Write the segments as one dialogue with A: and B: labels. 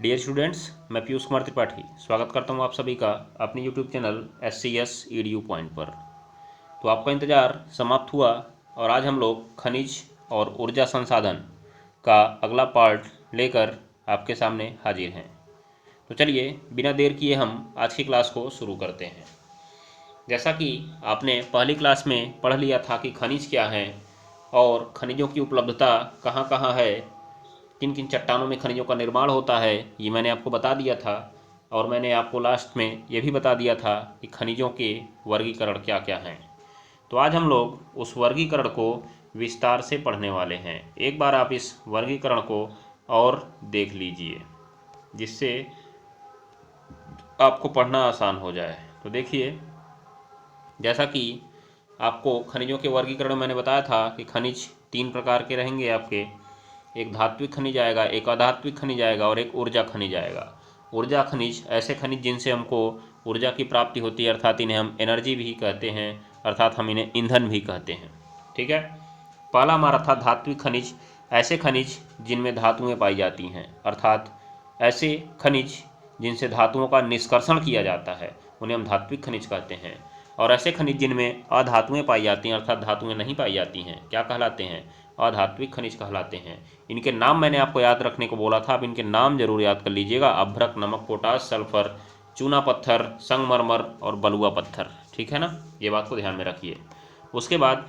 A: Dear students, मैं पीयूष कुमार त्रिपाठी स्वागत करता हूं आप सभी का अपने YouTube channel SCS EDU point पर। तो आपका इंतज़ार समाप्त हुआ और आज हम लोग खनिज और ऊर्जा संसाधन का अगला पार्ट लेकर आपके सामने हाजिर हैं। तो चलिए बिना देर किए हम आज की क्लास को शुरू करते हैं। जैसा कि आपने पहली क्लास में पढ़ लिया था कि खनिज क्या है और खनिजों की उपलब्धता कहाँ कहाँ है, किन किन चट्टानों में खनिजों का निर्माण होता है, ये मैंने आपको बता दिया था। और मैंने आपको लास्ट में ये भी बता दिया था कि खनिजों के वर्गीकरण क्या क्या हैं। तो आज हम लोग उस वर्गीकरण को विस्तार से पढ़ने वाले हैं। एक बार आप इस वर्गीकरण को और देख लीजिए जिससे आपको पढ़ना आसान हो जाए। तो देखिए, जैसा कि आपको खनिजों के वर्गीकरण में मैंने बताया था कि खनिज 3 प्रकार के रहेंगे आपके। एक धात्विक खनिज आएगा, एक अधात्विक खनिज आएगा और एक ऊर्जा खनिज आएगा। ऊर्जा खनिज ऐसे खनिज जिनसे हमको ऊर्जा की प्राप्ति होती है, अर्थात इन्हें हम एनर्जी भी कहते हैं, अर्थात हम इन्हें ईंधन भी कहते हैं। ठीक है। पहला हमारा था धात्विक खनिज, ऐसे खनिज जिनमें धातुएं पाई जाती हैं, अर्थात ऐसे खनिज जिनसे धातुओं का निष्कर्षण किया जाता है उन्हें हम धात्विक खनिज कहते हैं। और ऐसे खनिज जिनमें अधातुएं पाई जाती हैं, अर्थात धातुएं नहीं पाई जाती हैं, क्या कहलाते हैं? अधात्विक खनिज कहलाते हैं। इनके नाम मैंने आपको याद रखने को बोला था, अब इनके नाम जरूर याद कर लीजिएगा। अभ्रक, नमक, पोटास, सल्फर, चूना पत्थर, संगमरमर और बलुआ पत्थर। ठीक है ना, ये बात को ध्यान में रखिए। उसके बाद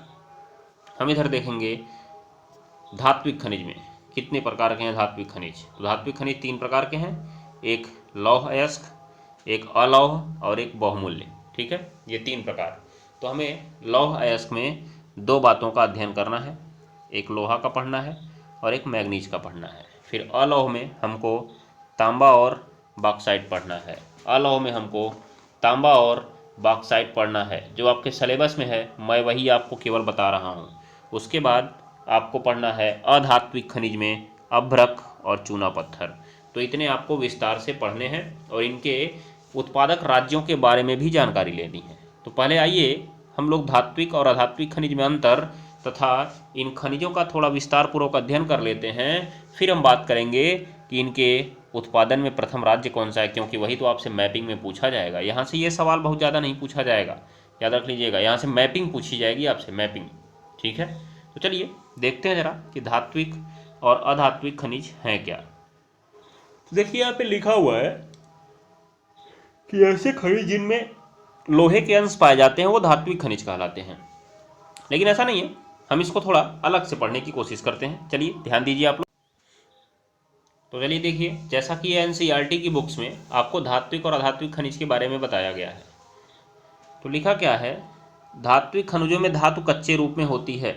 A: हम इधर देखेंगे धात्विक खनिज में कितने प्रकार के हैं धात्विक खनिज। तो धात्विक खनिज 3 प्रकार के हैं, एक लौह अयस्क, एक अलौह और एक बहुमूल्य। ठीक है, ये 3 प्रकार। तो हमें लौह अयस्क में 2 बातों का अध्ययन करना है, एक लोहा का पढ़ना है और एक मैग्नीज का पढ़ना है। फिर अलौह में हमको तांबा और बॉक्साइट पढ़ना है। अलौह में हमको तांबा और बॉक्साइट पढ़ना है। जो आपके सिलेबस में है मैं वही आपको केवल बता रहा हूँ। उसके बाद आपको पढ़ना है अधात्विक खनिज में अभ्रक और चूना पत्थर। तो इतने आपको विस्तार से पढ़ने हैं और इनके उत्पादक राज्यों के बारे में भी जानकारी लेनी है। तो पहले आइए हम लोग धात्विक और अधात्विक खनिज में अंतर तथा इन खनिजों का थोड़ा विस्तार पूर्वक अध्ययन कर लेते हैं। फिर हम बात करेंगे कि इनके उत्पादन में प्रथम राज्य कौन सा है, क्योंकि वही तो आपसे मैपिंग में पूछा जाएगा। यहाँ से ये सवाल बहुत ज़्यादा नहीं पूछा जाएगा, याद रख लीजिएगा। यहाँ से मैपिंग पूछी जाएगी आपसे, मैपिंग। ठीक है, तो चलिए देखते हैं जरा कि धात्विक और अधात्विक खनिज हैं क्या। तो देखिए यहाँ पे लिखा हुआ है कि ऐसे खनिज जिनमें लोहे के अंश पाए जाते हैं वो धात्विक खनिज कहलाते हैं। लेकिन ऐसा नहीं है, हम इसको थोड़ा अलग से पढ़ने की कोशिश करते हैं। चलिए ध्यान दीजिए आप लोग। तो चलिए देखिए, जैसा कि NCERT की बुक्स में आपको धात्विक और अधात्विक खनिज के बारे में बताया गया है। तो लिखा क्या है, धात्विक खनिजों में धातु कच्चे रूप में होती है।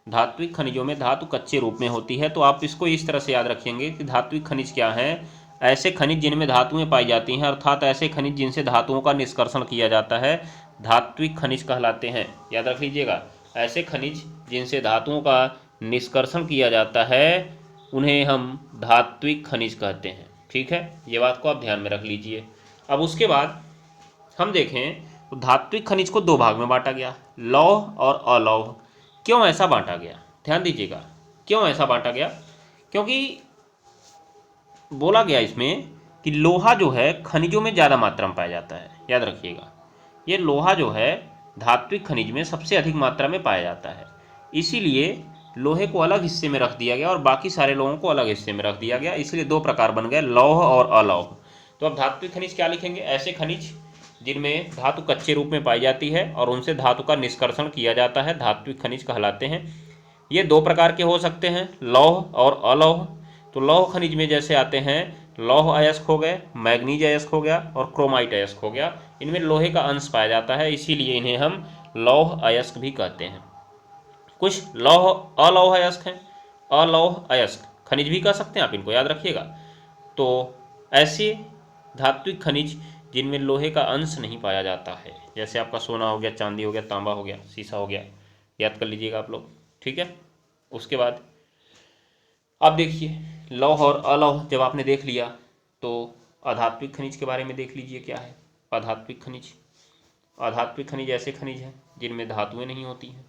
A: धात्विक खनिजों में धातु कच्चे रूप में होती है। तो आप इसको इस तरह से याद रखेंगे कि धात्विक खनिज क्या है? ऐसे खनिज जिनमें धातुएं पाई जाती हैं, अर्थात ऐसे खनिज जिनसे धातुओं का निष्कर्षण किया जाता है, धात्विक खनिज कहलाते हैं। याद रख लीजिएगा, ऐसे खनिज जिनसे धातुओं का निष्कर्षण किया जाता है उन्हें हम धात्विक खनिज कहते हैं। ठीक है, ये बात को आप ध्यान में रख लीजिए। अब उसके बाद हम देखें तो धात्विक खनिज को 2 भाग में बांटा गया, लौह और अलौह। क्यों ऐसा बांटा गया, ध्यान दीजिएगा, क्यों ऐसा बांटा गया? क्योंकि बोला गया इसमें कि लोहा जो है खनिजों में ज़्यादा मात्रा में पाया जाता है। याद रखिएगा, ये लोहा जो है धात्विक खनिज में सबसे अधिक मात्रा में पाया जाता है, इसीलिए लोहे को अलग हिस्से में रख दिया गया और बाकी सारे लोगों को अलग हिस्से में रख दिया गया। इसलिए 2 प्रकार बन गए, लौह और अलौह। तो अब धात्विक खनिज क्या लिखेंगे? ऐसे खनिज जिनमें धातु कच्चे रूप में पाई जाती है और उनसे धातु का निष्कर्षण किया जाता है, धात्विक खनिज कहलाते हैं। ये 2 प्रकार के हो सकते हैं, लौह और अलौह। तो लौह खनिज में जैसे आते हैं लौह अयस्क हो गए, मैग्नीज अयस्क हो गया और क्रोमाइट अयस्क हो गया। इनमें लोहे का अंश पाया जाता है, इसीलिए इन्हें हम लौह अयस्क भी कहते हैं। कुछ लौह अलौह अयस्क हैं, अलौह अयस्क खनिज भी कह सकते हैं आप, इनको याद रखिएगा। तो ऐसे धात्विक खनिज जिनमें लोहे का अंश नहीं पाया जाता है, जैसे आपका सोना हो गया, चांदी हो गया, तांबा हो गया, शीशा हो गया, याद कर लीजिएगा आप लोग। ठीक है, उसके बाद अब देखिए लौह और अलौह जब आपने देख लिया तो अधात्विक खनिज के बारे में देख लीजिए क्या है अधात्विक खनिज। अधात्विक खनिज ऐसे खनिज हैं जिनमें धातुएं नहीं होती हैं।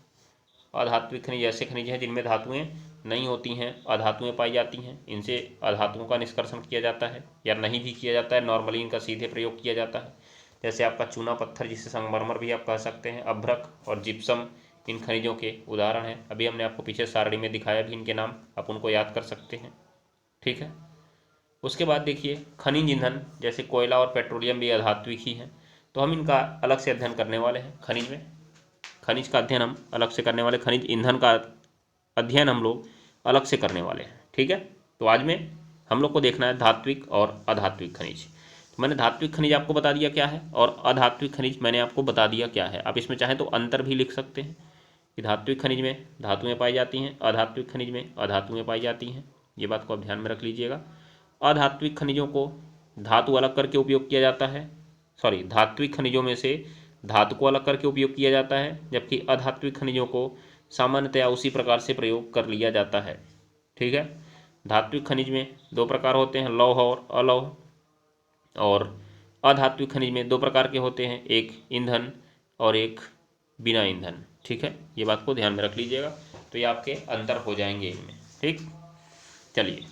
A: अधात्विक खनिज ऐसे खनिज हैं जिनमें धातुएं नहीं होती हैं, अधातुएं पाई जाती हैं। इनसे अधातुओं का निष्कर्षण किया जाता है या नहीं भी किया जाता है, नॉर्मली इनका सीधे प्रयोग किया जाता है। जैसे आपका चूना पत्थर, जिसे संगमरमर भी आप कह सकते हैं, अभ्रक और जिप्सम इन खनिजों के उदाहरण हैं। अभी हमने आपको पीछे सारणी में दिखाया भी इनके नाम, आप उनको याद कर सकते हैं। ठीक है। उसके बाद देखिए खनिज ईंधन, जैसे कोयला और पेट्रोलियम भी अधात्विक ही हैं, तो हम इनका अलग से अध्ययन करने वाले हैं। खनिज में खनिज का अध्ययन हम अलग से करने वाले, खनिज ईंधन का अध्ययन हम लोग अलग से करने वाले हैं। ठीक है। तो आज में हम लोग को देखना है धात्विक और अधात्विक खनिज। तो मैंने धात्विक खनिज आपको बता दिया क्या है, और अधात्विक खनिज मैंने आपको बता दिया क्या है। आप इसमें चाहें तो अंतर भी लिख सकते हैं कि धात्विक खनिज में धातुएं पाई जाती हैं, अधात्विक खनिज में अधातुएं पाई जाती हैं। ये बात को आप ध्यान में रख लीजिएगा। अधात्विक खनिजों को धातु अलग करके उपयोग किया जाता है, सॉरी, धात्विक खनिजों में से धातु को अलग करके उपयोग किया जाता है, जबकि अधात्विक खनिजों को सामान्यतया उसी प्रकार से प्रयोग कर लिया जाता है। ठीक है। धात्विक खनिज में दो प्रकार होते हैं, लौह और अलौह, और अधात्विक खनिज में दो प्रकार के होते हैं, एक ईंधन और एक बिना ईंधन। ठीक है, ये बात को ध्यान में रख लीजिएगा। तो ये आपके अंतर हो जाएंगे इनमें। ठीक, चलिए,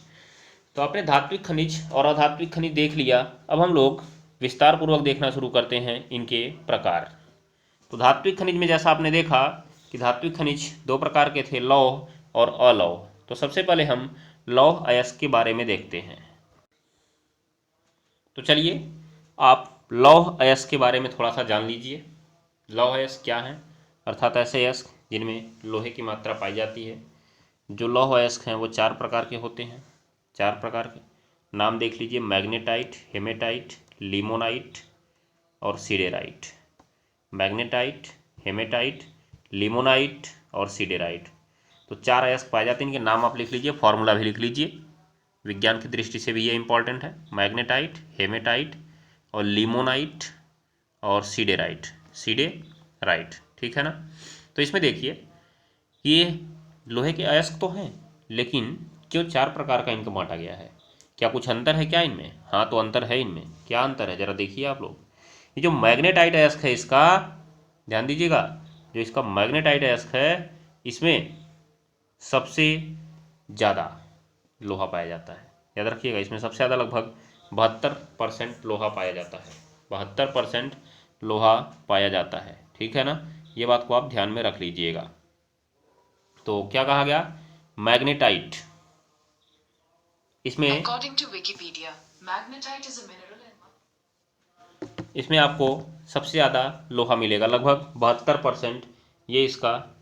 A: तो आपने धात्विक खनिज और अधात्विक खनिज देख लिया। अब हम लोग विस्तार पूर्वक देखना शुरू करते हैं इनके प्रकार। तो धात्विक खनिज में जैसा आपने देखा कि धात्विक खनिज दो प्रकार के थे, लौह और अलौह। तो सबसे पहले हम लौह अयस्क के बारे में देखते हैं। तो चलिए आप लौह अयस्क के बारे में थोड़ा सा जान लीजिए। लौह अयस्क क्या है, अर्थात ऐसे अयस्क जिनमें लोहे की मात्रा पाई जाती है। जो लौह अयस्क हैं वो चार प्रकार के होते हैं, चार प्रकार के नाम देख लीजिए, मैग्नेटाइट, हेमेटाइट, लिमोनाइट और सिडेराइट। मैग्नेटाइट, हेमेटाइट, लिमोनाइट और सिडेराइट। तो चार अयस्क पाए जाते हैं, इनके नाम आप लिख लीजिए, फॉर्मूला भी लिख लीजिए, विज्ञान की दृष्टि से भी ये इंपॉर्टेंट है। मैग्नेटाइट, हेमेटाइट और लिमोनाइट और सिडेराइट, सिडेराइट। ठीक है ना। तो इसमें देखिए ये लोहे के अयस्क तो हैं, लेकिन क्यों चार प्रकार का इनको बांटा गया है? क्या कुछ अंतर है क्या इनमें? हाँ, तो अंतर है इनमें। क्या अंतर है जरा देखिए आप लोग। ये जो मैग्नेटाइट अयस्क है, इसका ध्यान दीजिएगा, जो इसका मैग्नेटाइट अयस्क है, इसमें सबसे ज़्यादा लोहा पाया जाता है। याद रखिएगा, इसमें सबसे ज़्यादा लगभग 72% लोहा पाया जाता है, 72% लोहा पाया जाता है। ठीक है ना, ये बात को आप ध्यान में रख लीजिएगा। तो क्या कहा गया, मैग्नेटाइट, इसमें
B: According to Wikipedia, magnetite is a mineral
A: इसमें आपको सबसे ज़्यादा लोहा मिलेगा, लगभग 72%। ये इसका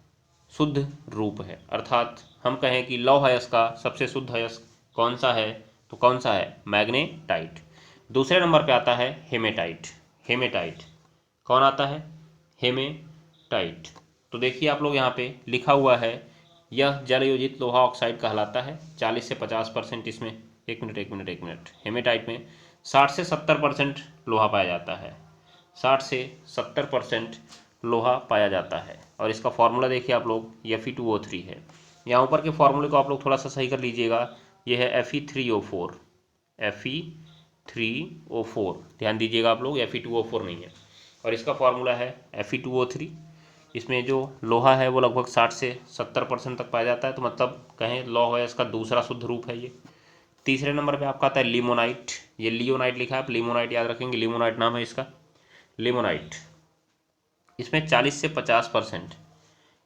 A: शुद्ध रूप है, अर्थात हम कहें कि लौह अयस्क का सबसे शुद्ध अयस्क कौन सा है, तो कौन सा है, मैग्नेटाइट। दूसरे नंबर पे आता है हेमेटाइट। हेमेटाइट कौन आता है, हेमेटाइट। तो देखिए आप लोग यहाँ पे लिखा हुआ है, यह जल योजित लोहा ऑक्साइड कहलाता है। 40 से 50% इसमें, एक मिनट, हेमेटाइट में 60 से 70% लोहा पाया जाता है, 60 से 70% लोहा पाया जाता है। और इसका फॉर्मूला देखिए आप लोग, Fe2O3 है। यहाँ ऊपर के फॉर्मूले को आप लोग थोड़ा सा सही कर लीजिएगा, ये है Fe3O4, Fe3O4, ध्यान दीजिएगा आप लोग, Fe2O4 नहीं है। और इसका फॉर्मूला है Fe2O3। इसमें जो लोहा है वो लगभग 60 से 70% तक पाया जाता है, तो मतलब कहें लौह है, इसका दूसरा शुद्ध रूप है ये। तीसरे नंबर पे आपका आता है लिमोनाइट। ये लियोनाइट लिखा है, आप लिमोनाइट याद रखेंगे, लिमोनाइट नाम है इसका, लिमोनाइट। इसमें 40 से 50%,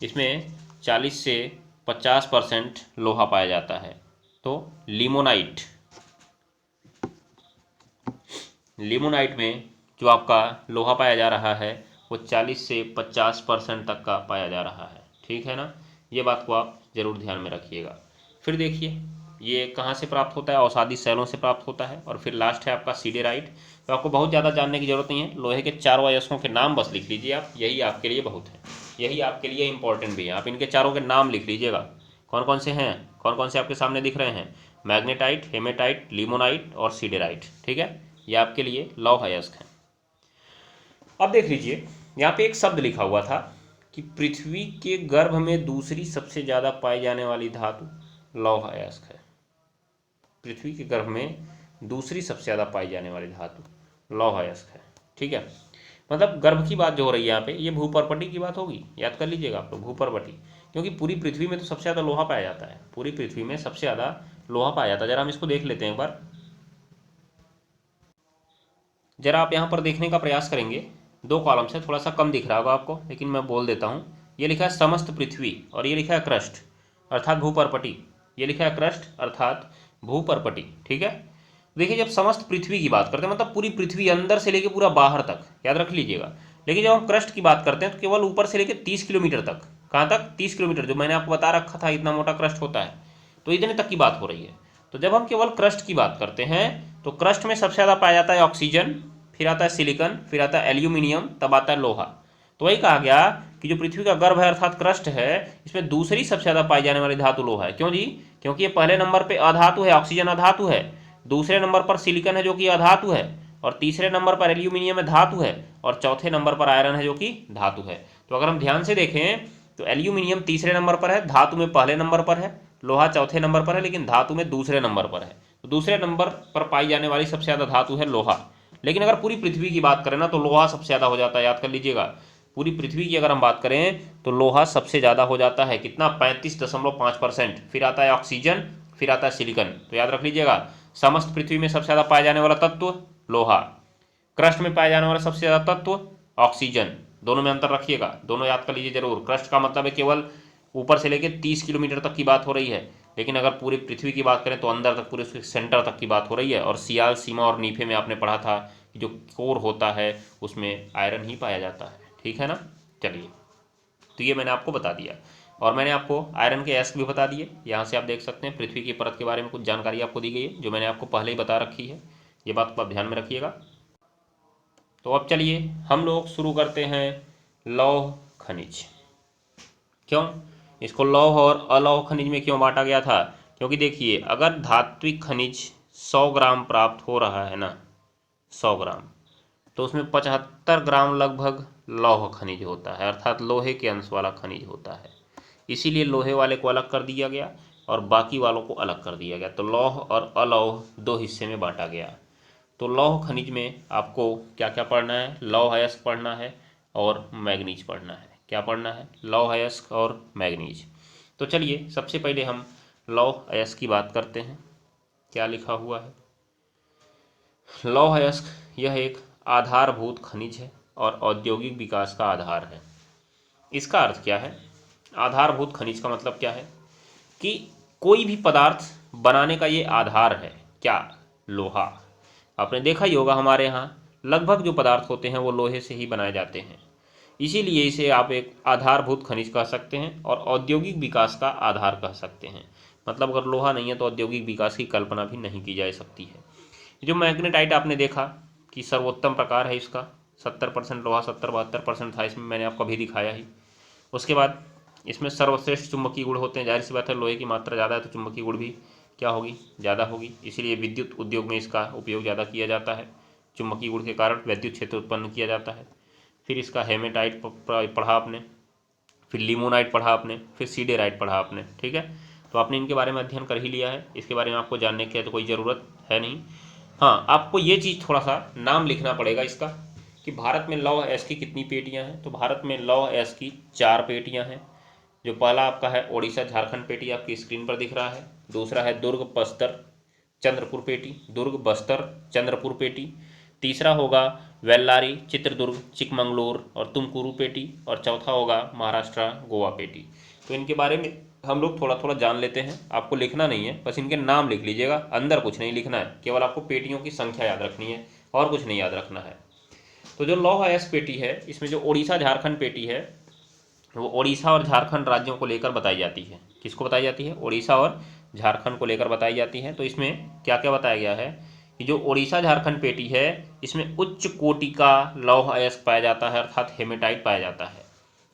A: इसमें 40 से 50% लोहा पाया जाता है। तो लिमोनाइट, लिमोनाइट में जो आपका लोहा पाया जा रहा है वो 40 से 50% तक का पाया जा रहा है। ठीक है ना, ये बात को आप ज़रूर ध्यान में रखिएगा। फिर देखिए ये कहाँ से प्राप्त होता है, औषधि शैलों से प्राप्त होता है। और फिर लास्ट है आपका सिडेराइट। तो आपको बहुत ज़्यादा जानने की जरूरत नहीं है, लोहे के चारों अयस्कों के नाम बस लिख लीजिए आप, यही आपके लिए बहुत है, यही आपके लिए इंपॉर्टेंट भी है। आप इनके चारों के नाम लिख लीजिएगा, कौन कौन से हैं, कौन कौन से आपके सामने दिख रहे हैं, मैग्नेटाइट, हेमेटाइट, लिमोनाइट और सिडेराइट। ठीक है, ये आपके लिए लौह अयस्क हैं। अब देख लीजिए यहाँ पे एक शब्द लिखा हुआ था कि पृथ्वी के गर्भ में दूसरी सबसे ज़्यादा पाई जाने वाली धातु लौह अयस्क है। पृथ्वी के गर्भ में दूसरी सबसे ज़्यादा पाई जाने वाली धातु लौह अयस्क है। ठीक है, मतलब गर्भ की बात जो हो रही है यहाँ पे, ये भूपर्पटी की बात होगी, याद कर लीजिएगा आप लोग, भूपर्पटी। क्योंकि पूरी पृथ्वी में तो सबसे ज़्यादा लोहा पाया जाता है, पूरी पृथ्वी में सबसे ज़्यादा लोहा पाया जाता है। जरा हम इसको देख लेते हैं एक बार, जरा आप यहाँ पर देखने का प्रयास करेंगे, 2 कॉलम से थोड़ा सा कम दिख रहा होगा आपको, लेकिन मैं बोल देता हूँ। ये लिखा है समस्त पृथ्वी और ये लिखा है क्रस्ट अर्थात भूपर्पटी, ये लिखा है क्रस्ट अर्थात भूपर्पटी, ठीक है। देखिए जब समस्त पृथ्वी की बात करते हैं मतलब पूरी पृथ्वी अंदर से लेके पूरा बाहर तक, याद रख लीजिएगा। लेकिन जब हम क्रस्ट की बात करते हैं तो केवल ऊपर से लेके 30 किलोमीटर तक, कहाँ तक, 30 किलोमीटर, जो मैंने आपको बता रखा था इतना मोटा क्रस्ट होता है, तो इतने तक की बात हो रही है। तो जब हम केवल क्रस्ट की बात करते हैं तो क्रस्ट में सबसे ज़्यादा पाया जाता है ऑक्सीजन, फिर आता है सिलिकॉन, फिर आता है एल्यूमिनियम, तब आता है लोहा। तो वही कहा गया कि जो पृथ्वी का गर्भ है अर्थात क्रस्ट है, इसमें दूसरी सबसे ज़्यादा पाई जाने वाली धातु लोहा है। क्यों जी? क्योंकि ये पहले नंबर पे अधातु है, ऑक्सीजन अधातु है, दूसरे नंबर पर सिलिकॉन है जो कि अधातु है, और तीसरे नंबर पर एल्यूमिनियम है धातु है, और चौथे नंबर पर आयरन है जो कि धातु है। तो अगर हम ध्यान से देखें तो एल्यूमिनियम तीसरे नंबर पर है, धातु में पहले नंबर पर है, लोहा चौथे नंबर पर है, लेकिन धातु में दूसरे नंबर पर है। तो दूसरे नंबर पर पाई जाने वाली सबसे ज़्यादा धातु है लोहा। लेकिन अगर पूरी पृथ्वी की बात करें ना तो लोहा सबसे ज़्यादा हो जाता है, याद कर लीजिएगा। पूरी पृथ्वी की अगर हम बात करें तो लोहा सबसे ज़्यादा हो जाता है, कितना, 35.5%। फिर आता है ऑक्सीजन, फिर आता है सिलिकॉन। तो याद रख लीजिएगा समस्त पृथ्वी में सबसे ज़्यादा पाया जाने वाला तत्व लोहा, क्रस्ट में पाया जाने वाला सबसे ज़्यादा तत्व ऑक्सीजन। दोनों में अंतर रखिएगा, दोनों याद कर लीजिए जरूर। क्रस्ट का मतलब है केवल ऊपर से लेकर 30 किलोमीटर तक की बात हो रही है, लेकिन अगर पूरी पृथ्वी की बात करें तो अंदर तक, पूरे उसके सेंटर तक की बात हो रही है। और सियाल, सीमा और नीफे में आपने पढ़ा था कि जो कोर होता है उसमें आयरन ही पाया जाता है, ठीक है ना। चलिए, तो ये मैंने आपको बता दिया, और मैंने आपको आयरन के एस्क भी बता दिए। यहाँ से आप देख सकते हैं पृथ्वी की परत के बारे में कुछ जानकारी आपको दी गई है जो मैंने आपको पहले ही बता रखी है, ये बात को आप ध्यान में रखिएगा। तो अब चलिए हम लोग शुरू करते हैं लौह खनिज। क्यों इसको लौह और अलौह खनिज में क्यों बांटा गया था? क्योंकि देखिए अगर धात्विक खनिज 100 ग्राम प्राप्त हो रहा है ना, 100 ग्राम, तो उसमें 75 ग्राम लगभग लौह खनिज होता है, अर्थात लोहे के अंश वाला खनिज होता है। इसीलिए लोहे वाले को अलग कर दिया गया और बाकी वालों को अलग कर दिया गया। तो लौह और अलौह 2 हिस्से में बांटा गया। तो लौह खनिज में आपको क्या क्या पढ़ना है? लौह अयस्क पढ़ना है और मैग्नीज पढ़ना है। क्या पढ़ना है? लौह अयस्क और मैग्नीज। तो चलिए सबसे पहले हम लौह अयस्क की बात करते हैं। क्या लिखा हुआ है? लौह अयस्क यह एक आधारभूत खनिज है और औद्योगिक विकास का आधार है। इसका अर्थ क्या है? आधारभूत खनिज का मतलब क्या है कि कोई भी पदार्थ बनाने का ये आधार है। क्या? लोहा। आपने देखा ही होगा हमारे यहाँ लगभग जो पदार्थ होते हैं वो लोहे से ही बनाए जाते हैं, इसीलिए इसे आप एक आधारभूत खनिज कह सकते हैं और औद्योगिक विकास का आधार कह सकते हैं। मतलब अगर लोहा नहीं है तो औद्योगिक विकास की कल्पना भी नहीं की जा सकती है। जो मैग्नेटाइट आपने देखा कि सर्वोत्तम प्रकार है इसका, 70% लोहा, 70-72% था इसमें, मैंने आपको अभी दिखाया ही। उसके बाद इसमें सर्वश्रेष्ठ चुंबकीय गुण होते हैं। जाहिर सी बात है लोहे की मात्रा ज़्यादा है तो चुंबकीय गुण भी क्या होगी? ज़्यादा होगी, इसीलिए विद्युत उद्योग में इसका उपयोग ज़्यादा किया जाता है। चुंबकीय गुण के कारण विद्युत क्षेत्र उत्पन्न किया जाता है। फिर इसका हेमेटाइट पढ़ा आपने, फिर लिमोनाइट पढ़ा आपने, फिर सीडेराइट पढ़ा आपने, ठीक है। तो आपने इनके बारे में अध्ययन कर ही लिया है, इसके बारे में आपको जानने की तो कोई ज़रूरत है नहीं। हाँ, आपको ये चीज़ थोड़ा सा नाम लिखना पड़ेगा इसका कि भारत में लौह अयस्क की कितनी पेटियाँ हैं। तो भारत में लौह अयस्क की 4 पेटियाँ हैं। जो पहला आपका है ओडिशा झारखंड पेटी, आपकी स्क्रीन पर दिख रहा है। दूसरा है दुर्ग बस्तर चंद्रपुर पेटी, दुर्ग बस्तर चंद्रपुर पेटी। तीसरा होगा वेल्लारी चित्रदुर्ग चिकमंगलूर और तुमकुरू पेटी, और चौथा होगा महाराष्ट्र गोवा पेटी। तो इनके बारे में हम लोग थोड़ा थोड़ा जान लेते हैं। आपको लिखना नहीं है, बस इनके नाम लिख लीजिएगा, अंदर कुछ नहीं लिखना है, केवल आपको पेटियों की संख्या याद रखनी है और कुछ नहीं याद रखना है। तो जो लौह अयस्क पेटी है इसमें जो ओडिशा झारखंड पेटी है वो ओडिशा और झारखंड राज्यों को लेकर बताई जाती है। किसको बताई जाती है? ओडिशा और झारखंड को लेकर बताई जाती है। तो इसमें क्या क्या बताया गया है कि जो ओडिशा झारखंड पेटी है इसमें उच्च कोटि का लौह अयस्क पाया जाता है, अर्थात हेमेटाइट पाया जाता है।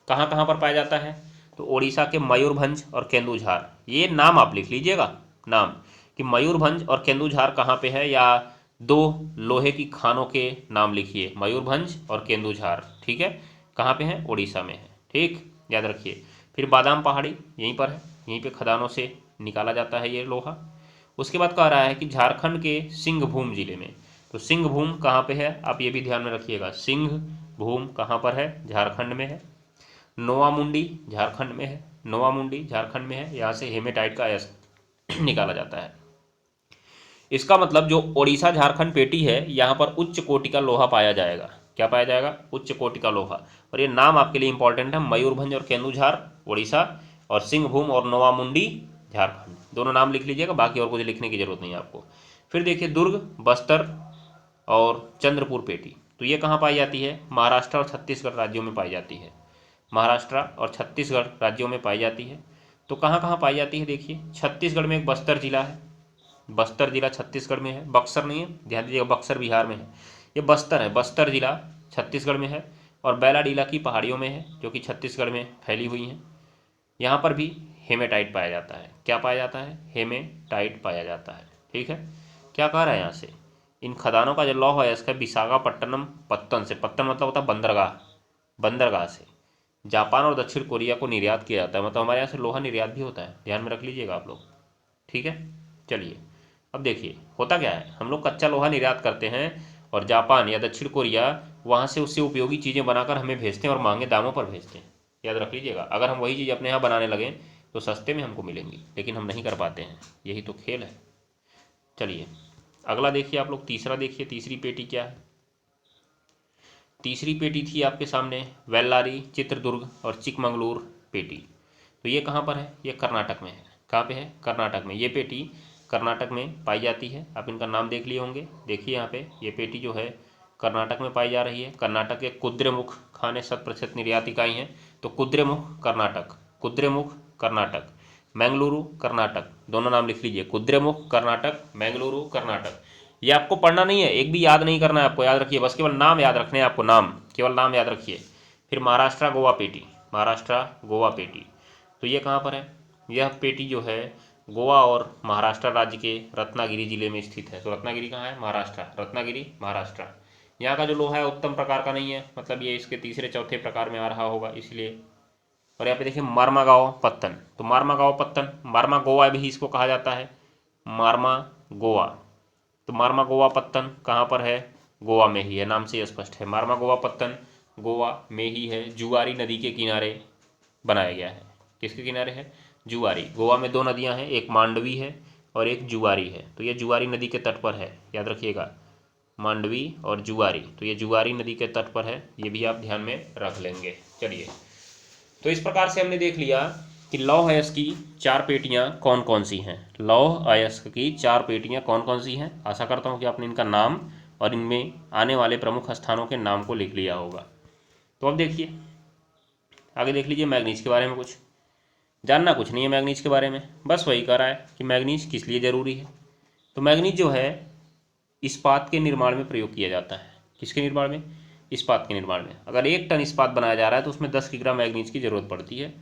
A: कहाँ कहाँ पर पाया जाता है? तो ओडिशा के मयूरभंज और केंदुझार, ये नाम आप लिख लीजिएगा, नाम कि मयूरभंज और केंदुझार कहाँ पे है, या 2 लोहे की खानों के नाम लिखिए, मयूरभंज और केंदुझार, ठीक है। कहाँ पे है? ओडिशा में है, ठीक, याद रखिए। फिर बादाम पहाड़ी यहीं पर है, यहीं पे खदानों से निकाला जाता है ये लोहा। उसके बाद कह रहा है कि झारखंड के सिंहभूम जिले में, तो सिंहभूम कहाँ पे है आप ये भी ध्यान में रखिएगा, सिंहभूम कहाँ पर है? झारखंड में है। नोवामुंडी झारखंड में है, नोवामुंडी झारखंड में है, यहाँ से हेमेटाइट का अयस्क निकाला जाता है। इसका मतलब जो ओडिशा झारखंड पेटी है यहाँ पर उच्च कोटि का लोहा पाया जाएगा। क्या पाया जाएगा? उच्च कोटि का लोहा। और ये नाम आपके लिए इंपॉर्टेंट है, मयूरभंज और केंदुझार ओडिशा और सिंहभूम और नोवामुंडी झारखंड, दोनों नाम लिख लीजिएगा, बाकी और कुछ लिखने की जरूरत नहीं है आपको। फिर देखिए दुर्ग, बस्तर और चंद्रपुर पेटी, तो ये कहाँ पाई जाती है? महाराष्ट्र और छत्तीसगढ़ राज्यों में पाई जाती है। महाराष्ट्र और छत्तीसगढ़ राज्यों में पाई जाती है। तो कहाँ कहाँ पाई जाती है? देखिए छत्तीसगढ़ में एक बस्तर जिला है, बस्तर जिला छत्तीसगढ़ में है, बक्सर नहीं है, ध्यान दीजिएगा, बक्सर बिहार में है, ये बस्तर है, बस्तर जिला छत्तीसगढ़ में है। और बैलाडीला की पहाड़ियों में है जो कि छत्तीसगढ़ में फैली हुई हैं। यहाँ पर भी हेमेटाइट पाया जाता है। क्या पाया जाता है? हेमेटाइट पाया जाता है। ठीक है, क्या कह रहा है यहाँ से? इन खदानों का जो लौह अयस्क है विशाखापट्टनम पत्तन से, पत्तन मतलब होता है बंदरगाह, बंदरगाह से जापान और दक्षिण कोरिया को निर्यात किया जाता है। मतलब हमारे यहाँ से लोहा निर्यात भी होता है, ध्यान में रख लीजिएगा आप लोग। ठीक है, चलिए अब देखिए होता क्या है, हम लोग कच्चा लोहा निर्यात करते हैं और जापान या दक्षिण कोरिया वहाँ से उससे उपयोगी चीज़ें बनाकर हमें भेजते हैं और महंगे दामों पर भेजते हैं। याद रख लीजिएगा, अगर हम वही चीज़ अपने यहाँ बनाने लगें तो सस्ते में हमको मिलेंगी, लेकिन हम नहीं कर पाते हैं, यही तो खेल है। चलिए अगला देखिए आप लोग, तीसरा देखिए, तीसरी पेटी क्या है? तीसरी पेटी थी आपके सामने वेल्लारी, चित्रदुर्ग और चिकमंगलूर पेटी। तो ये कहाँ पर है? ये कर्नाटक में है। कहाँ पे है? कर्नाटक में। ये पेटी कर्नाटक में पाई जाती है। आप इनका नाम देख लिए होंगे, देखिए यहाँ पे ये पेटी जो है कर्नाटक में पाई जा रही है। कर्नाटक के कुद्रेमुख खाने 100% निर्यात इकाई हैं। तो कुद्रेमुख कर्नाटक, कुद्रेमुख कर्नाटक, मैंगलुरु कर्नाटक, दोनों नाम लिख लीजिए, कुद्रेमुख कर्नाटक, मैंगलुरु कर्नाटक। ये आपको पढ़ना नहीं है, एक भी याद नहीं करना है आपको, याद रखिए, बस केवल नाम याद रखने हैं आपको, नाम, केवल नाम याद रखिए। फिर महाराष्ट्र गोवा पेटी, महाराष्ट्र गोवा पेटी, तो ये कहाँ पर है? यह पेटी जो है गोवा और महाराष्ट्र राज्य के रत्नागिरी जिले में स्थित है। तो रत्नागिरी कहाँ है? महाराष्ट्र, रत्नागिरी महाराष्ट्र। यहाँ का जो लोहा है उत्तम प्रकार का नहीं है, मतलब ये इसके तीसरे चौथे प्रकार में आ रहा होगा इसलिए। और यहाँ पे देखिए मार्मागांव पत्तन, तो मार्मागांव पत्तन, मार्मा गोवा भी इसको कहा जाता है, मार्मा गोवा। तो मार्मा गोवा पत्तन कहाँ पर है? गोवा में ही है, नाम से स्पष्ट है, मार्मा गोवा पत्तन गोवा में ही है। जुआरी नदी के किनारे बनाया गया है। किसके किनारे है? जुआरी। गोवा में दो नदियां हैं, एक मांडवी है और एक जुआरी है। तो ये जुआरी नदी के तट पर है, याद रखिएगा, मांडवी और जुआरी, तो ये जुआरी नदी के तट पर है, ये भी आप ध्यान में रख लेंगे। चलिए, तो इस प्रकार से हमने देख लिया कि लौह अयस्क की 4 पेटियां कौन कौन सी हैं। लौह अयस्क की 4 पेटियां कौन कौन सी हैं? आशा करता हूं कि आपने इनका नाम और इनमें आने वाले प्रमुख स्थानों के नाम को लिख लिया होगा। तो अब देखिए आगे देख लीजिए, मैग्नीज के बारे में कुछ जानना कुछ नहीं है मैग्नीज के बारे में, बस वही कह रहा है कि मैग्नीज किस लिए ज़रूरी है। तो मैग्नीज जो है इस्पात के निर्माण में प्रयोग किया जाता है। किसके निर्माण में? इस्पात के निर्माण में। अगर 1 टन इस्पात बनाया जा रहा है तो उसमें 10 किग्रा मैग्नीज की ज़रूरत पड़ती है।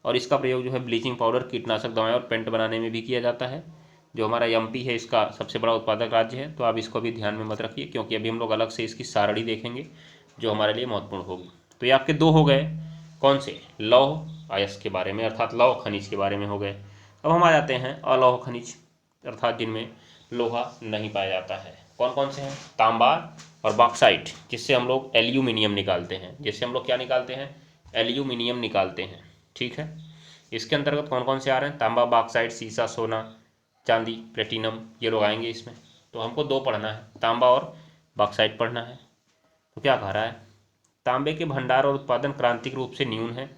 A: और इसका प्रयोग जो है ब्लीचिंग पाउडर, कीटनाशक दवाएं और पेंट बनाने में भी किया जाता है। जो हमारा एमपी है इसका सबसे बड़ा उत्पादक राज्य है, तो आप इसको भी ध्यान में मत रखिए, क्योंकि अभी हम लोग अलग से इसकी सारणी देखेंगे जो हमारे लिए महत्वपूर्ण होगी। तो ये आपके 2 हो गए, कौन से? लौह अयस्क के बारे में, अर्थात लौह खनिज के बारे में हो गए। अब हम आ जाते हैं अलौह खनिज, अर्थात जिनमें लोहा नहीं पाया जाता है। कौन कौन से हैं? तांबा और बॉक्साइट, जिससे हम लोग एल्यूमिनियम निकालते हैं, जिससे हम लोग क्या निकालते हैं? एल्यूमिनियम निकालते हैं। ठीक है, इसके अंतर्गत कौन कौन से आ रहे हैं? तांबा, बॉक्साइट, सीसा, सोना, चांदी, प्लेटिनम, ये लोग आएंगे इसमें। तो हमको 2 पढ़ना है, तांबा और बॉक्साइट पढ़ना है। तो क्या कह रहा है? तांबे के भंडार और उत्पादन क्रांतिक रूप से न्यून है।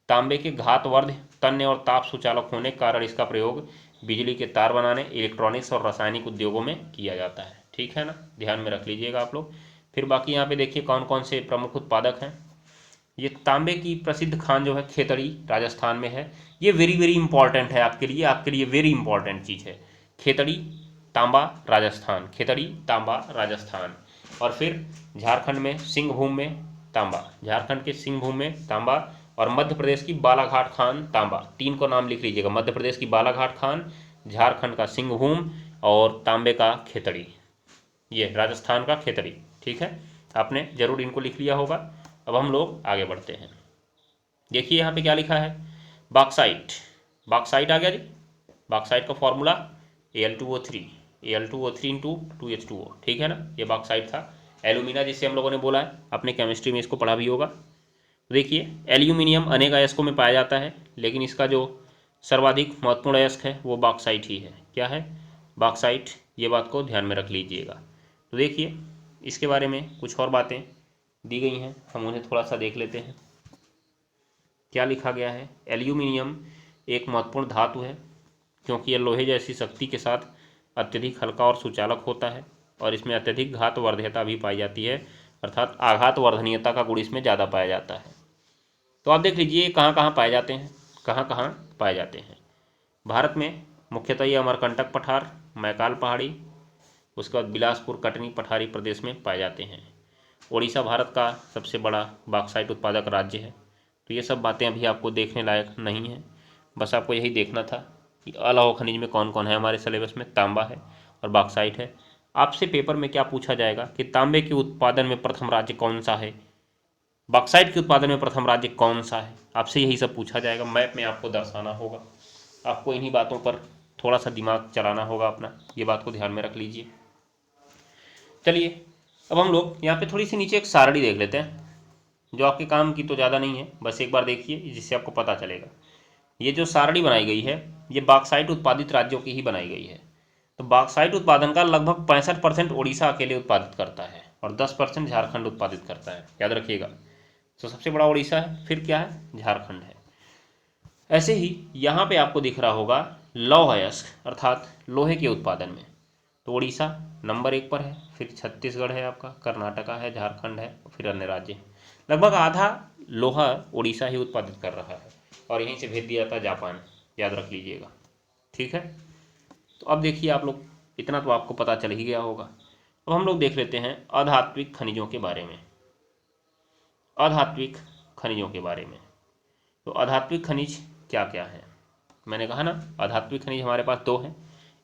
A: तांबे के घातवर्ध, तन्य और ताप सुचालक होने के कारण इसका प्रयोग बिजली के तार बनाने, इलेक्ट्रॉनिक्स और रासायनिक उद्योगों में किया जाता है। ठीक है ना, ध्यान में रख लीजिएगा आप लोग। फिर बाकी यहाँ पे देखिए कौन कौन से प्रमुख उत्पादक हैं। ये तांबे की प्रसिद्ध खान जो है खेतड़ी राजस्थान में है। ये वेरी वेरी इंपॉर्टेंट है आपके लिए वेरी इंपॉर्टेंट चीज़ है। खेतड़ी, तांबा, राजस्थान, खेतड़ी, तांबा, राजस्थान। और फिर झारखंड में सिंहभूम में तांबा, झारखंड के सिंहभूम में तांबा। और मध्य प्रदेश की बालाघाट खान तांबा, 3 को नाम लिख लीजिएगा, मध्य प्रदेश की बालाघाट खान, झारखंड का सिंहभूम और तांबे का खेतड़ी, ये राजस्थान का खेतड़ी। ठीक है, आपने जरूर इनको लिख लिया होगा। अब हम लोग आगे बढ़ते हैं। देखिए यहाँ पे क्या लिखा है, बॉक्साइट, बॉक्साइट आ गया जी। बॉक्साइट का formula Al2O3, Al2O3 into 2H2O, ठीक है ना, ये बॉक्साइट था। एलुमिना जिसे हम लोगों ने बोला है, अपने केमिस्ट्री में इसको पढ़ा भी होगा। तो देखिए एल्यूमिनियम अनेक अयस्कों में पाया जाता है, लेकिन इसका जो सर्वाधिक महत्वपूर्ण अयस्क है वो बॉक्साइट ही है। क्या है? बॉक्साइट। ये बात को ध्यान में रख लीजिएगा। तो देखिए इसके बारे में कुछ और बातें दी गई हैं, हम उन्हें थोड़ा सा देख लेते हैं। क्या लिखा गया है? एल्यूमिनियम एक महत्वपूर्ण धातु है क्योंकि यह लोहे जैसी शक्ति के साथ अत्यधिक हल्का और सुचालक होता है और इसमें अत्यधिक घातवर्धनीयता भी पाई जाती है, अर्थात आघातवर्धनीयता का गुण इसमें ज़्यादा पाया जाता है। तो आप देख लीजिए कहाँ कहाँ पाए जाते हैं, कहाँ कहाँ पाए जाते हैं। भारत में मुख्यतः ये अमरकंटक पठार, मैकाल पहाड़ी, उसके बाद बिलासपुर कटनी पठारी प्रदेश में पाए जाते हैं। उड़ीसा भारत का सबसे बड़ा बॉक्साइट उत्पादक राज्य है। तो ये सब बातें अभी आपको देखने लायक नहीं है, बस आपको यही देखना था कि अलौह खनिज में कौन कौन है हमारे सिलेबस में। तांबा है और बॉक्साइट है। आपसे पेपर में क्या पूछा जाएगा कि तांबे के उत्पादन में प्रथम राज्य कौन सा है, बॉक्साइट के उत्पादन में प्रथम राज्य कौन सा है, आपसे यही सब पूछा जाएगा। मैप में आपको दर्शाना होगा, आपको इन्हीं बातों पर थोड़ा सा दिमाग चलाना होगा अपना, ये बात को ध्यान में रख लीजिए। चलिए अब हम लोग यहाँ पे थोड़ी सी नीचे एक सारणी देख लेते हैं, जो आपके काम की तो ज़्यादा नहीं है, बस एक बार देखिए जिससे आपको पता चलेगा। ये जो सारणी बनाई गई है ये बॉक्साइट उत्पादित राज्यों की ही बनाई गई है। तो बॉक्साइट उत्पादन का लगभग 65% उड़ीसा अकेले उत्पादित करता है और 10% झारखंड उत्पादित करता है, याद रखिएगा। तो सबसे बड़ा उड़ीसा है, फिर क्या है? झारखंड है। ऐसे ही यहाँ पे आपको दिख रहा होगा लौह अयस्क अर्थात लोहे के उत्पादन में, तो उड़ीसा नंबर 1 पर है, फिर छत्तीसगढ़ है आपका, कर्नाटका है, झारखंड है, फिर अन्य राज्य हैं। लगभग आधा लोहा उड़ीसा ही उत्पादित कर रहा है और यहीं से भेज दिया जाता है जापान, याद रख लीजिएगा। ठीक है, तो अब देखिए आप लोग, इतना तो आपको पता चल ही गया होगा। अब हम लोग देख लेते हैं अधात्विक खनिजों के बारे में। अधात्विक खनिजों के बारे में, तो अधात्विक खनिज क्या क्या है? मैंने कहा ना अधात्विक खनिज हमारे पास 2 हैं,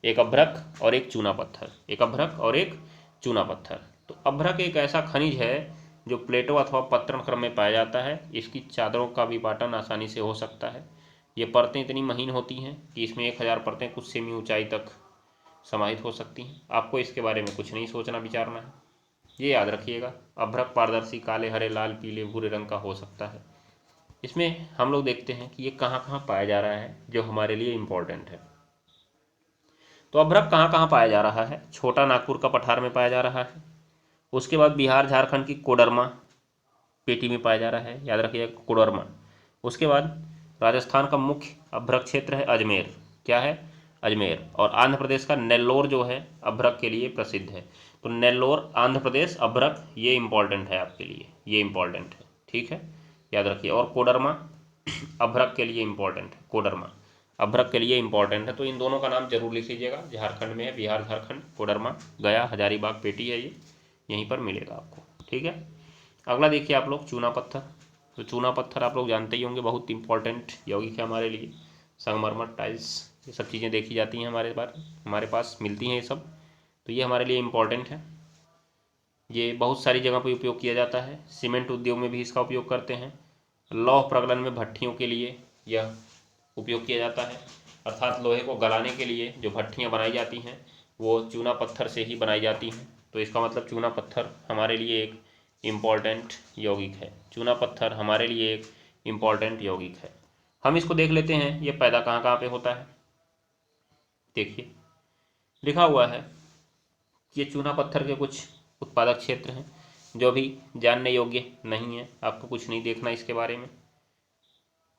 A: एक अभ्रक और एक चूना पत्थर। एक अभ्रक और एक चूना पत्थर। तो अभ्रक एक ऐसा खनिज है जो प्लेटों अथवा पत्तन क्रम में पाया जाता है। इसकी चादरों का विपाटन आसानी से हो सकता है। ये परतें इतनी महीन होती हैं कि इसमें 1000 परतें कुछ सेमी ऊंचाई तक समाहित हो सकती हैं। आपको इसके बारे में कुछ नहीं सोचना विचारना है, ये याद रखिएगा। अभ्रक पारदर्शी काले, हरे, लाल, पीले, भूरे रंग का हो सकता है। इसमें हम लोग देखते हैं कि ये कहाँ कहाँ पाया जा रहा है, जो हमारे लिए इम्पोर्टेंट है। तो अभ्रक कहाँ कहाँ पाया जा रहा है? छोटा नागपुर का पठार में पाया जा रहा है। उसके बाद बिहार झारखंड की कोडरमा पेटी में पाया जा रहा है, याद रखिएगा कोडरमा। उसके बाद राजस्थान का मुख्य अभ्रक क्षेत्र है अजमेर। क्या है? अजमेर। और आंध्र प्रदेश का नेल्लोर जो है अभ्रक के लिए प्रसिद्ध है। तो नेल्लोर आंध्र प्रदेश अभ्रक, ये इंपॉर्टेंट है आपके लिए, ये इंपॉर्टेंट है। ठीक है, याद रखिए। और कोडरमा अभ्रक के लिए इंपॉर्टेंट है, कोडरमा अभ्रक के लिए इंपॉर्टेंट है। तो इन दोनों का नाम जरूर लिख लीजिएगा। झारखंड में है, बिहार झारखंड, कोडरमा, गया, हजारीबाग पेटी है, ये यहीं पर मिलेगा आपको। ठीक है, अगला देखिए आप लोग चूना पत्थर। तो चूना पत्थर आप लोग जानते ही होंगे, बहुत इंपॉर्टेंट यौगिक है हमारे लिए। संगमरमर, टाइल्स, ये सब चीज़ें देखी जाती हैं हमारे पास मिलती हैं ये सब। तो ये हमारे लिए इम्पॉर्टेंट है। ये बहुत सारी जगह पर उपयोग किया जाता है। सीमेंट उद्योग में भी इसका उपयोग करते हैं। लौह प्रगलन में भट्ठियों के लिए यह उपयोग किया जाता है, अर्थात लोहे को गलाने के लिए जो भट्ठियाँ बनाई जाती हैं वो चूना पत्थर से ही बनाई जाती हैं। तो इसका मतलब चूना पत्थर हमारे लिए एक इम्पॉर्टेंट यौगिक है। चूना पत्थर हमारे लिए एक इम्पॉर्टेंट यौगिक है। हम इसको देख लेते हैं ये पैदा कहाँ कहाँ पे होता है। देखिए लिखा हुआ है कि ये चूना पत्थर के कुछ उत्पादक क्षेत्र हैं जो अभी जानने योग्य नहीं है। आपको कुछ नहीं देखना इसके बारे में,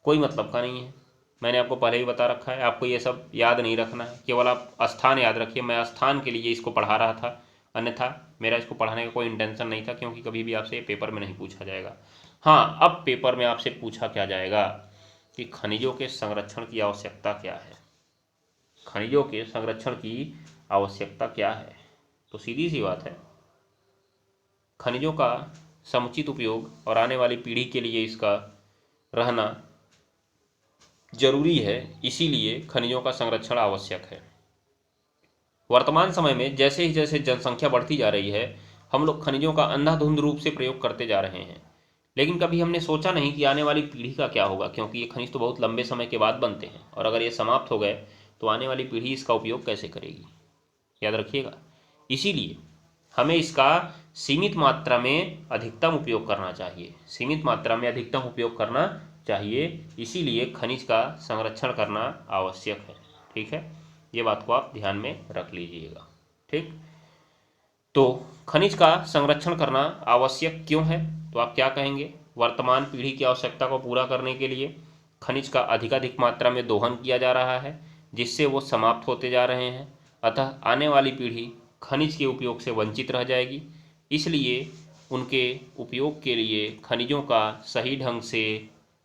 A: कोई मतलब का नहीं है। मैंने आपको पहले ही बता रखा है, आपको ये सब याद नहीं रखना है, केवल आप स्थान याद रखिए। मैं स्थान के लिए इसको पढ़ा रहा था, अन्यथा मेरा इसको पढ़ाने का कोई इंटेंशन नहीं था, क्योंकि कभी भी आपसे पेपर में नहीं पूछा जाएगा। हाँ, अब पेपर में आपसे पूछा क्या जाएगा कि खनिजों के संरक्षण की आवश्यकता क्या है। खनिजों के संरक्षण की आवश्यकता क्या है? तो सीधी सी बात है, खनिजों का समुचित उपयोग और आने वाली पीढ़ी के लिए इसका रहना जरूरी है, इसीलिए खनिजों का संरक्षण आवश्यक है। वर्तमान समय में जैसे ही जैसे जनसंख्या बढ़ती जा रही है, हम लोग खनिजों का अंधाधुंध रूप से प्रयोग करते जा रहे हैं, लेकिन कभी हमने सोचा नहीं कि आने वाली पीढ़ी का क्या होगा, क्योंकि ये खनिज तो बहुत लंबे समय के बाद बनते हैं और अगर ये समाप्त हो गए तो आने वाली पीढ़ी इसका उपयोग कैसे करेगी, याद रखिएगा। इसीलिए हमें इसका सीमित मात्रा में अधिकतम उपयोग करना चाहिए, सीमित मात्रा में अधिकतम उपयोग करना चाहिए, इसीलिए खनिज का संरक्षण करना आवश्यक है। ठीक है, ये बात को आप ध्यान में रख लीजिएगा। ठीक, तो खनिज का संरक्षण करना आवश्यक क्यों है, तो आप क्या कहेंगे? वर्तमान पीढ़ी की आवश्यकता को पूरा करने के लिए खनिज का अधिकाधिक मात्रा में दोहन किया जा रहा है, जिससे वो समाप्त होते जा रहे हैं। अतः आने वाली पीढ़ी खनिज के उपयोग से वंचित रह जाएगी, इसलिए उनके उपयोग के लिए खनिजों का सही ढंग से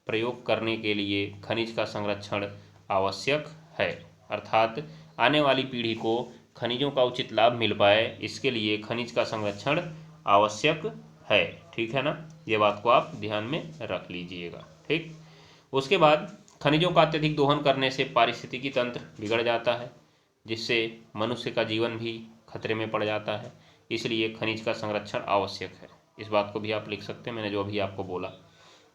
A: प्रयोग करने के लिए खनिज का संरक्षण आवश्यक है। अर्थात आने वाली पीढ़ी को खनिजों का उचित लाभ मिल पाए, इसके लिए खनिज का संरक्षण आवश्यक है। ठीक है ना, ये बात को आप ध्यान में रख लीजिएगा। ठीक, उसके बाद खनिजों का अत्यधिक दोहन करने से पारिस्थितिकी तंत्र बिगड़ जाता है, जिससे मनुष्य का जीवन भी खतरे में पड़ जाता है, इसलिए खनिज का संरक्षण आवश्यक है। इस बात को भी आप लिख सकते हैं, मैंने जो अभी आपको बोला।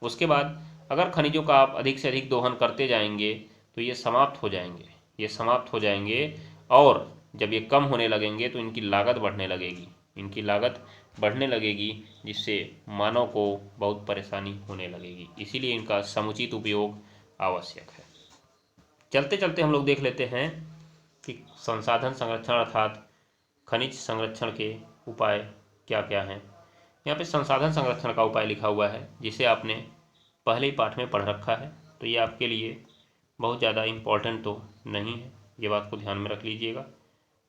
A: उसके बाद अगर खनिजों का आप अधिक से अधिक दोहन करते जाएंगे तो ये समाप्त हो जाएंगे, ये समाप्त हो जाएंगे, और जब ये कम होने लगेंगे तो इनकी लागत बढ़ने लगेगी, इनकी लागत बढ़ने लगेगी, जिससे मानव को बहुत परेशानी होने लगेगी, इसीलिए इनका समुचित उपयोग आवश्यक है। चलते चलते हम लोग देख लेते हैं कि संसाधन संरक्षण अर्थात खनिज संरक्षण के उपाय क्या क्या हैं। यहाँ पे संसाधन संरक्षण का उपाय लिखा हुआ है, जिसे आपने पहले ही पाठ में पढ़ रखा है, तो ये आपके लिए बहुत ज़्यादा इम्पोर्टेंट तो नहीं है, ये बात को ध्यान में रख लीजिएगा।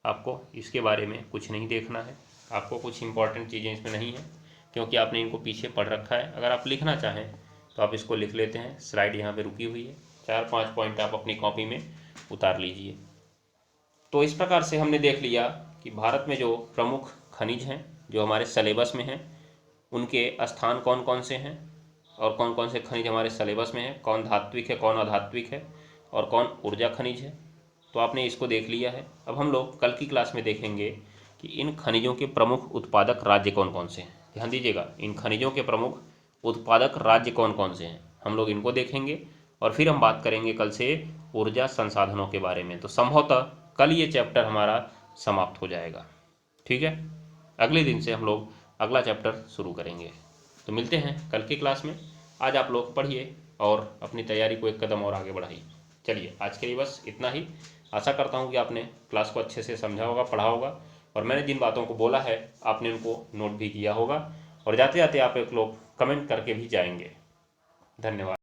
A: आपको इसके बारे में कुछ नहीं देखना है, आपको कुछ इम्पॉर्टेंट चीज़ें इसमें नहीं है, क्योंकि आपने इनको पीछे पढ़ रखा है। अगर आप लिखना चाहें तो आप इसको लिख लेते हैं, स्लाइड यहाँ पे रुकी हुई है, 4-5 पॉइंट आप अपनी कॉपी में उतार लीजिए। तो इस प्रकार से हमने देख लिया कि भारत में जो प्रमुख खनिज हैं जो हमारे सलेबस में हैं, उनके स्थान कौन कौन से हैं और कौन कौन से खनिज हमारे सलेबस में हैं, कौन धात्विक है, कौन अधात्विक है और कौन ऊर्जा खनिज है। तो आपने इसको देख लिया है। अब हम लोग कल की क्लास में देखेंगे कि इन खनिजों के प्रमुख उत्पादक राज्य कौन कौन से हैं। ध्यान दीजिएगा, इन खनिजों के प्रमुख उत्पादक राज्य कौन कौन से हैं, हम लोग इनको देखेंगे, और फिर हम बात करेंगे कल से ऊर्जा संसाधनों के बारे में। तो संभवतः कल ये चैप्टर हमारा समाप्त हो जाएगा। ठीक है, अगले दिन से हम लोग अगला चैप्टर शुरू करेंगे। तो मिलते हैं कल की क्लास में। आज आप लोग पढ़िए और अपनी तैयारी को एक कदम और आगे बढ़ाइए। चलिए, आज के लिए बस इतना ही। आशा करता हूँ कि आपने क्लास को अच्छे से समझा होगा, पढ़ा होगा, और मैंने जिन बातों को बोला है आपने उनको नोट भी किया होगा, और जाते जाते आप एक लोग कमेंट करके भी जाएंगे। धन्यवाद।